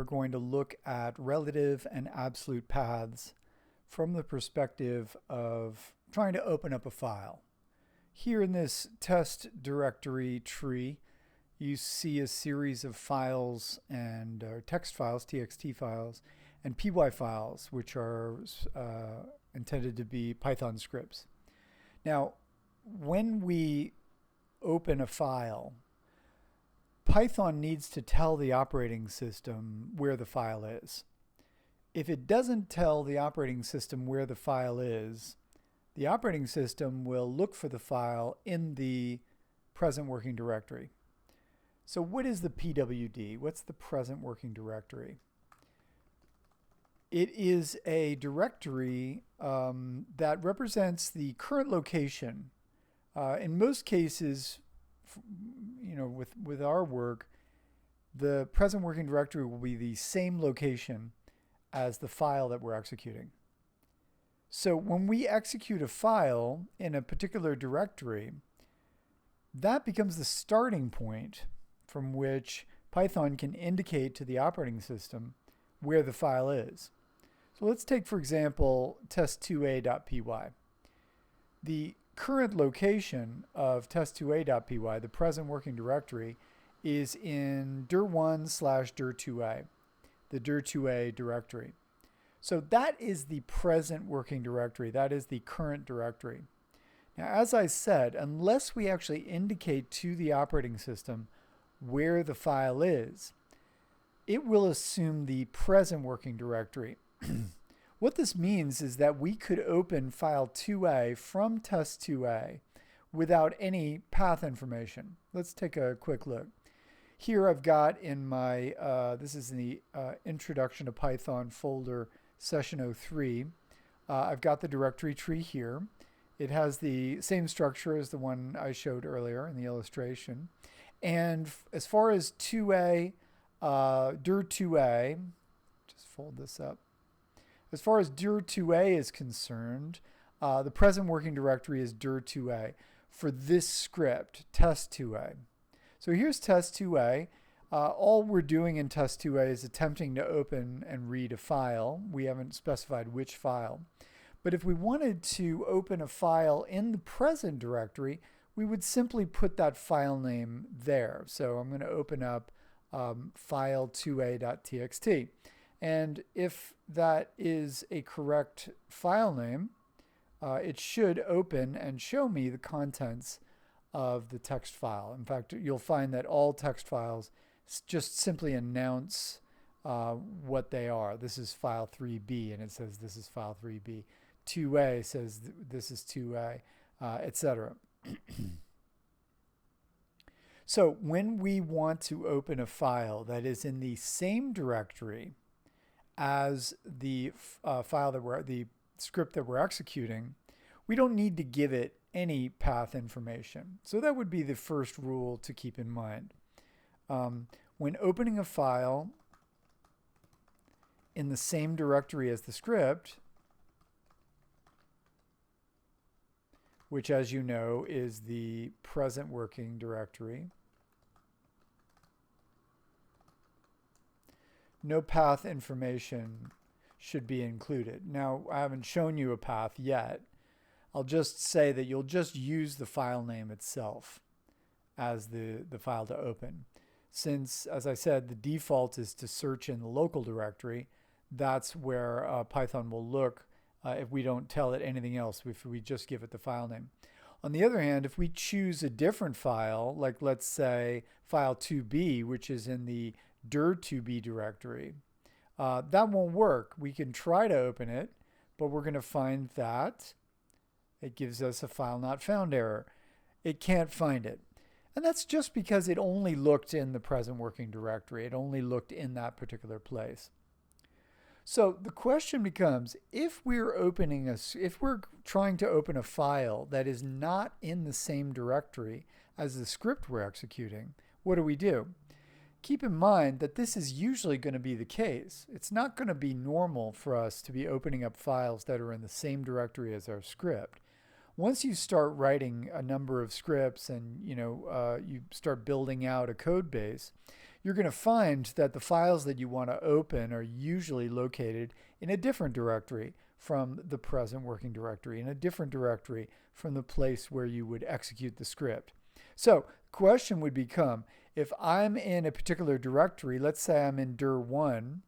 we're going to look at relative and absolute paths from the perspective of trying to open up a file. Here in this test directory tree, you see a series of files and text files, txt files, and py files, which are intended to be Python scripts. Now, when we open a file, Python needs to tell the operating system where the file is. If it doesn't tell the operating system where the file is, the operating system will look for the file in the present working directory. So what is the PWD? What's the present working directory? It is a directory that represents the current location. In most cases, with our work, the present working directory will be the same location as the file that we're executing. So when we execute a file in a particular directory, that becomes the starting point from which Python can indicate to the operating system where the file is. So let's take, for example, test2a.py. The current location of test2a.py, the present working directory, is in dir1/dir2a, the dir2a directory. So that is the present working directory. That is the current directory. Now, as I said, unless we actually indicate to the operating system where the file is, it will assume the present working directory. What this means is that we could open file 2a from test2a without any path information. Let's take a quick look. Here I've got in my, this is in the Introduction to Python folder, session 03. I've got the directory tree here. It has the same structure as the one I showed earlier in the illustration. And as far as 2a, dir2a, just fold this up. As far as dir2a is concerned, the present working directory is dir2a for this script, test2a. So here's test2a. All we're doing in test2a is attempting to open and read a file. We haven't specified which file. But if we wanted to open a file in the present directory, we would simply put that file name there. So I'm going to open up file2a.txt. And if that is a correct file name, it should open and show me the contents of the text file. In fact, you'll find that all text files just simply announce what they are. This is file 3b, and it says this is file 3b. 2a says this is 2a, etc. So when we want to open a file that is in the same directory as the the script that we're executing, we don't need to give it any path information. So that would be the first rule to keep in mind. When opening a file in the same directory as the script, which, as you know, is the present working directory, no path information should be included. Now, I haven't shown you a path yet. I'll just say that you'll just use the file name itself as the file to open. Since, as I said, the default is to search in the local directory, that's where Python will look if we don't tell it anything else, if we just give it the file name. On the other hand, if we choose a different file, like let's say file 2b, which is in the dir2b directory, that won't work. We can try to open it, but we're going to find that it gives us a file not found error. It can't find it. And that's just because it only looked in the present working directory. It only looked in that particular place. So the question becomes, if we're trying to open a file that is not in the same directory as the script we're executing, what do? Keep in mind that this is usually going to be the case. It's not going to be normal for us to be opening up files that are in the same directory as our script. Once you start writing a number of scripts and you start building out a code base, you're going to find that the files that you want to open are usually located in a different directory from the present working directory, in a different directory from the place where you would execute the script. So the question would become, if I'm in a particular directory, let's say I'm in dir1,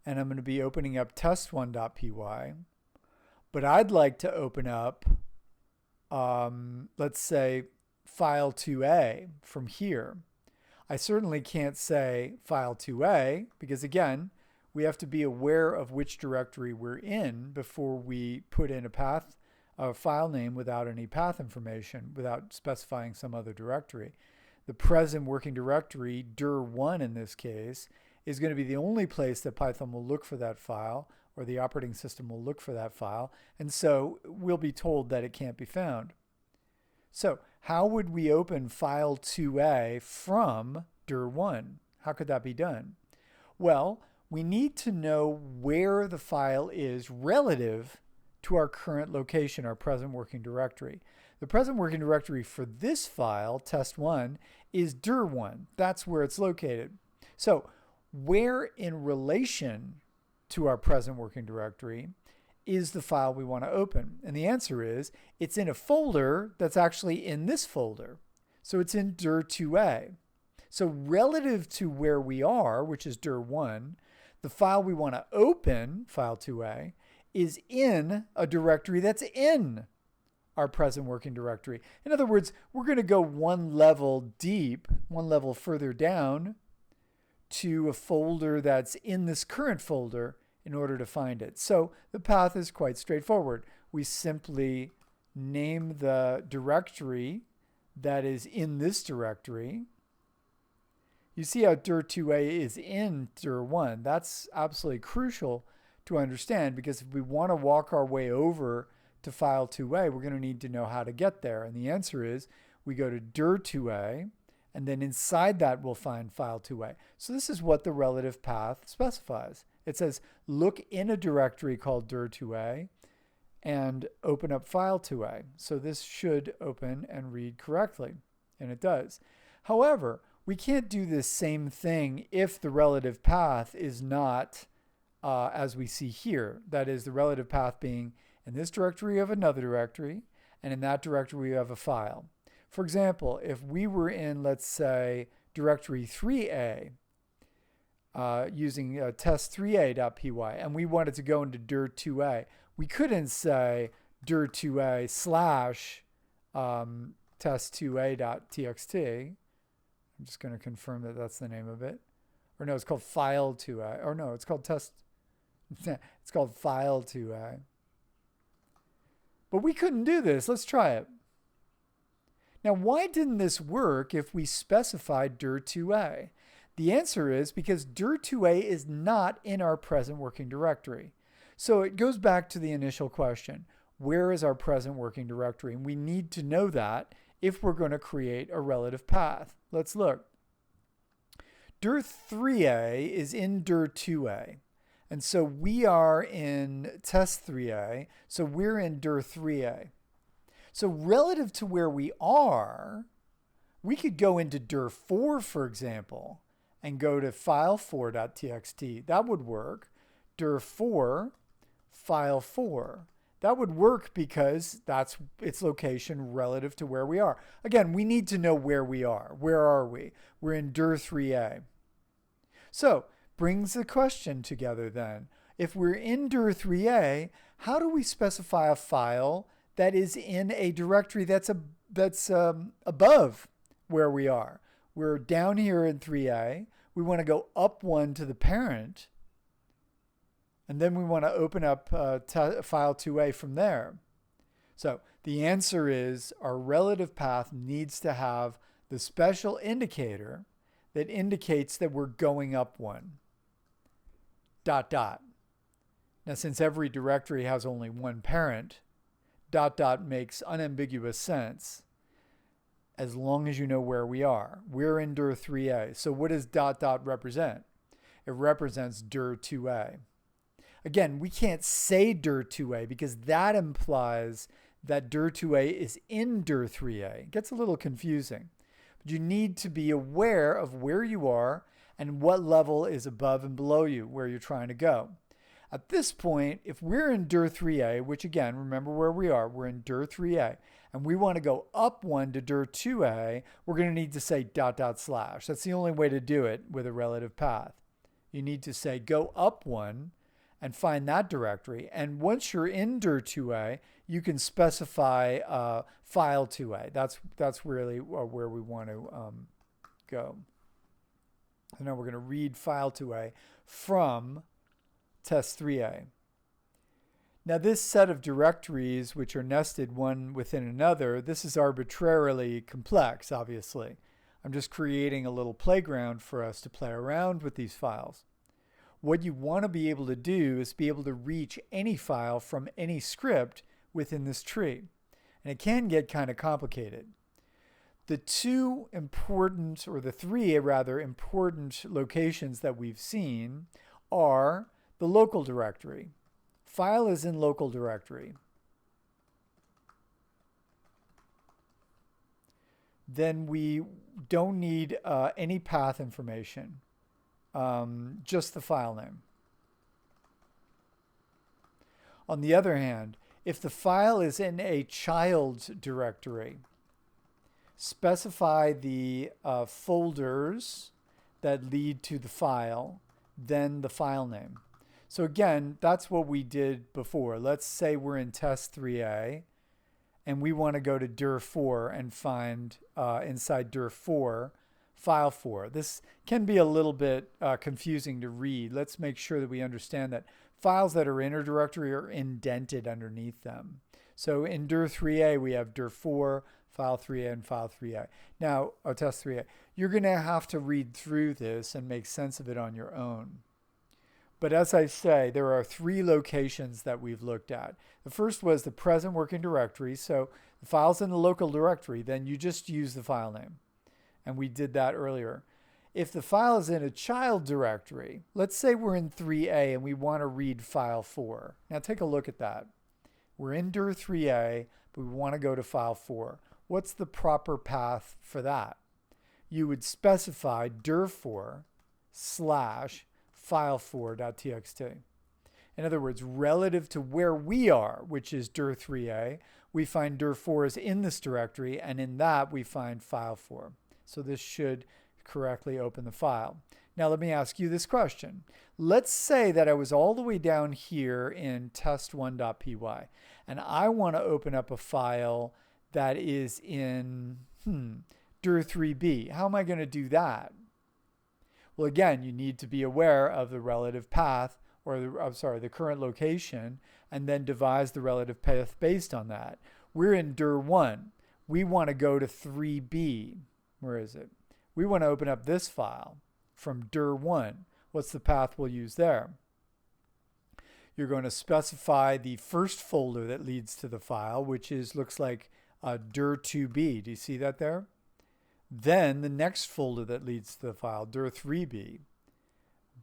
and I'm going to be opening up test1.py, but I'd like to open up, let's say, file2a from here. I certainly can't say file2a because, again, we have to be aware of which directory we're in before we put in a file name without any path information, without specifying some other directory. The present working directory, dir1 in this case, is going to be the only place that Python will look for that file, or the operating system will look for that file, and so we'll be told that it can't be found. So how would we open file2a from dir1? How could that be done? Well, we need to know where the file is relative to our current location, our present working directory. The present working directory for this file, test1, is dir1. That's where it's located. So where in relation to our present working directory is the file we want to open? And the answer is it's in a folder that's actually in this folder. So it's in dir2a. So relative to where we are, which is dir1, the file we want to open, file2a, is in a directory that's in our present working directory. In other words, we're going to go one level deep, one level further down to a folder that's in this current folder in order to find it. So the path is quite straightforward. We simply name the directory that is in this directory. You see how dir2a is in dir1. That's absolutely crucial to understand, because if we want to walk our way over to file2a, we're going to need to know how to get there. And the answer is we go to dir2a, and then inside that we'll find file2a. So this is what the relative path specifies. It says look in a directory called dir2a and open up file2a. So this should open and read correctly, and it does. However, we can't do this same thing if the relative path is not as we see here. That is, the relative path being in this directory of another directory, and in that directory we have a file. For example, if we were in, let's say, directory 3a, using test3a.py, and we wanted to go into dir2a, we couldn't say dir2a slash test2a.txt. I'm just going to confirm that that's the name of it. Or no, it's called file2a. Or no, it's called it's called file2a. But we couldn't do this. Let's try it. Now, why didn't this work if we specified dir2a? The answer is because dir2a is not in our present working directory. So it goes back to the initial question. Where is our present working directory? And we need to know that if we're going to create a relative path. Let's look. dir3a is in dir2a. And so we are in test3a. So we're in dir3a. So relative to where we are, we could go into dir4, for example, and go to file4.txt. That would work. dir4, file4. That would work because that's its location relative to where we are. Again, we need to know where we are. Where are we? We're in dir3a. So, brings the question together then. If we're in dir3a, how do we specify a file that is in a directory that's above where we are? We're down here in 3a. We want to go up one to the parent. And then we want to open up file2a from there. So the answer is our relative path needs to have the special indicator that indicates that we're going up one. ... Now, since every directory has only one parent, ... makes unambiguous sense as long as you know where we are. We're in dir3a. So what does ... represent? It represents dir2a. Again, we can't say dir2a because that implies that dir2a is in dir3a. It gets a little confusing. But you need to be aware of where you are and what level is above and below you, where you're trying to go. At this point, if we're in dir 3a, which again, remember where we are, we're in dir 3a, and we want to go up one to dir 2a, we're going to need to say ... slash. That's the only way to do it with a relative path. You need to say go up one and find that directory. And once you're in dir 2a, you can specify file 2a. That's really where we want to go. So now we're going to read file 2a from test 3a. Now this set of directories, which are nested one within another, this is arbitrarily complex, obviously. I'm just creating a little playground for us to play around with these files. What you want to be able to do is be able to reach any file from any script within this tree. And it can get kind of complicated. The three important locations that we've seen are the local directory. File is in local directory. Then we don't need any path information, just the file name. On the other hand, if the file is in a child directory, specify the folders that lead to the file, then the file name. So again, that's what we did before. Let's say we're in test 3a and we want to go to dir 4 and find inside dir 4 file 4. This can be a little bit confusing to read. Let's make sure that we understand that files that are in a directory are indented underneath them. So in dir 3a we have dir 4, file 3a, and file 3a. Now, test 3a. You're going to have to read through this and make sense of it on your own. But as I say, there are three locations that we've looked at. The first was the present working directory. So the file's in the local directory, then you just use the file name. And we did that earlier. If the file is in a child directory, let's say we're in 3a and we want to read file 4. Now take a look at that. We're in dir 3a, but we want to go to file 4. What's the proper path for that? You would specify dir 4 slash file4.txt. In other words, relative to where we are, which is dir 3a, we find dir 4 is in this directory, and in that we find file 4. So this should correctly open the file. Now let me ask you this question. Let's say that I was all the way down here in test1.py, and I want to open up a file that is in dir 3b. How am I going to do that? Well, again, you need to be aware of the relative path, or the current location, and then devise the relative path based on that. We're in dir 1. We want to go to 3b. Where is it? We want to open up this file from dir 1. What's the path we'll use there? You're going to specify the first folder that leads to the file, which looks like dir 2b. Do you see that there? Then the next folder that leads to the file, dir 3b.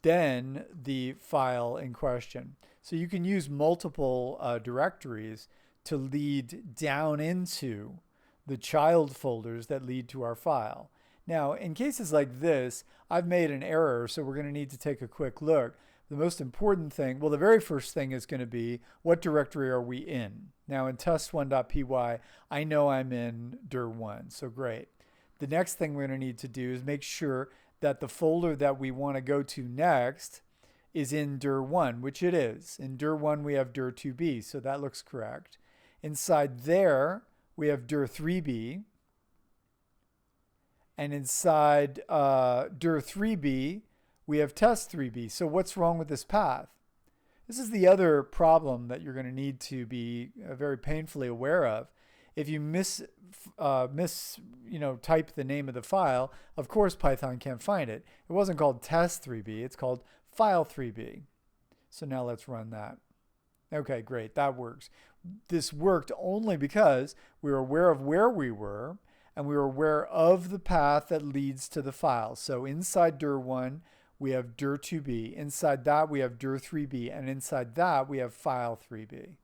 Then the file in question. So you can use multiple directories to lead down into the child folders that lead to our file. Now, in cases like this, I've made an error, so we're going to need to take a quick look. The most important thing, well, the very first thing is going to be, what directory are we in? Now, in test1.py, I know I'm in dir 1, so great. The next thing we're going to need to do is make sure that the folder that we want to go to next is in dir 1, which it is. In dir 1, we have dir 2b, so that looks correct. Inside there, we have dir 3b. And inside dir 3b, we have test 3b. So what's wrong with this path? This is the other problem that you're going to need to be very painfully aware of. If you type the name of the file, of course Python can't find it. It wasn't called test 3b, it's called file 3b. So now let's run that. Okay, great, that works. This worked only because we were aware of where we were, and we were aware of the path that leads to the file. So inside dir 1, we have dir 2b. Inside that, we have dir 3b. And inside that, we have file 3b.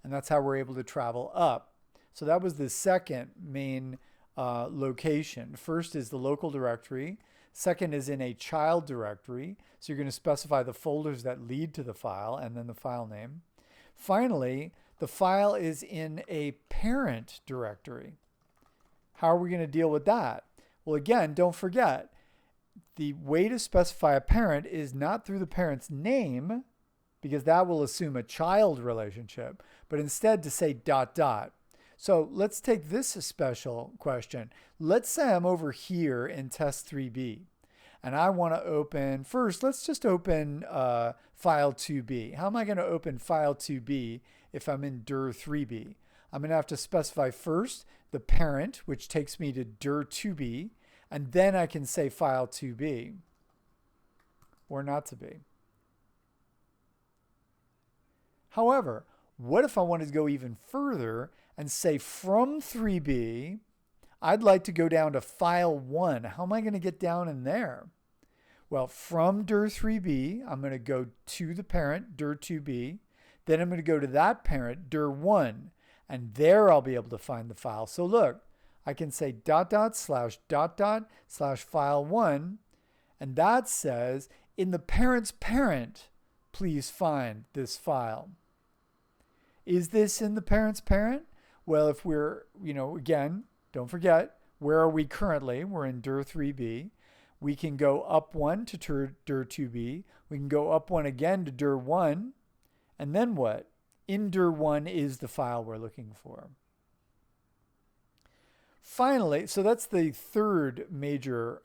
And that's how we're able to travel up. So that was the second main location. First is the local directory. Second is in a child directory. So you're going to specify the folders that lead to the file and then the file name. Finally, the file is in a parent directory. How are we going to deal with that? Well, again, don't forget, the way to specify a parent is not through the parent's name, because that will assume a child relationship, but instead to say ... So let's take this special question. Let's say I'm over here in test 3b, and I want to open, first, let's just open file 2b. How am I going to open file 2b if I'm in dir 3b? I'm going to have to specify first the parent, which takes me to dir 2b, and then I can say file 2b, or not to be. However, what if I wanted to go even further and say from 3b, I'd like to go down to file 1. How am I going to get down in there? Well, from dir 3b, I'm going to go to the parent, dir 2b. Then I'm going to go to that parent, dir 1. And there I'll be able to find the file. So look, I can say ... / file 1. And that says, in the parent's parent, please find this file. Is this in the parent's parent? Well, if we're, again, don't forget, where are we currently? We're in dir 3b. We can go up 1 to dir 2b. We can go up 1 again to dir 1. And then what? In dir 1 is the file we're looking for. Finally, so that's the third major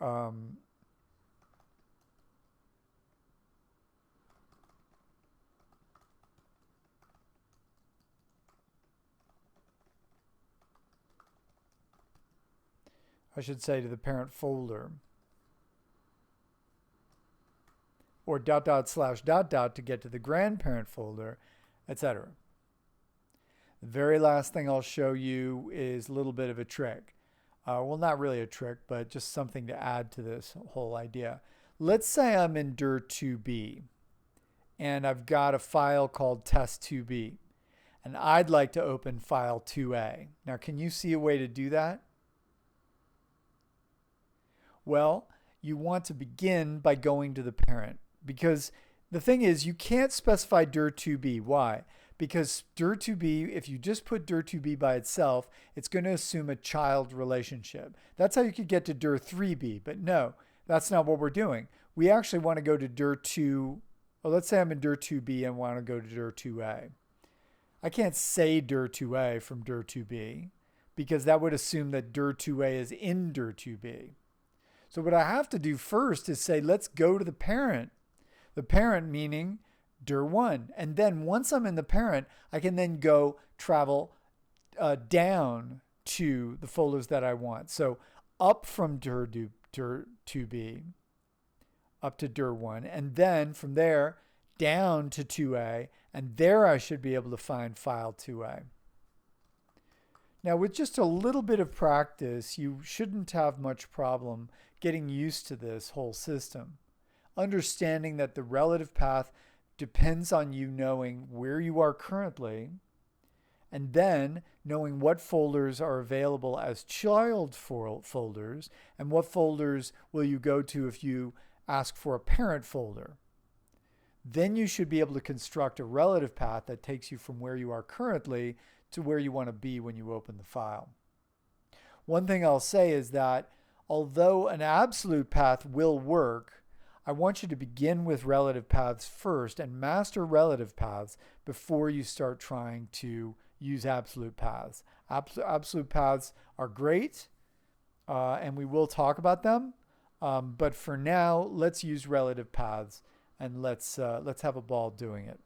I should say to the parent folder, or ... / to get to the grandparent folder, etc. The very last thing I'll show you is a little bit of a trick. Well, not really a trick, but just something to add to this whole idea. Let's say I'm in dir 2b, and I've got a file called test2b, and I'd like to open file 2a. Now, can you see a way to do that? Well, you want to begin by going to the parent, because the thing is, you can't specify dir 2b. Why? Because dir 2b, if you just put dir 2b by itself, it's going to assume a child relationship. That's how you could get to dir 3b, but no, that's not what we're doing. We actually want to go to dir 2, well, let's say I'm in dir 2b and want to go to dir 2a. I can't say dir 2a from dir 2b, because that would assume that dir 2a is in dir 2b. So what I have to do first is say, let's go to the parent. The parent meaning dir 1. And then once I'm in the parent, I can then go travel down to the folders that I want. So up from dir 2b, up to dir 1. And then from there, down to 2a. And there I should be able to find file 2a. Now, with just a little bit of practice, you shouldn't have much problem getting used to this whole system. Understanding that the relative path depends on you knowing where you are currently, and then knowing what folders are available as child folders, and what folders will you go to if you ask for a parent folder. Then you should be able to construct a relative path that takes you from where you are currently to where you want to be when you open the file. One thing I'll say is that although an absolute path will work, I want you to begin with relative paths first and master relative paths before you start trying to use absolute paths. Absolute paths are great, and we will talk about them, but for now, let's use relative paths, and let's have a ball doing it.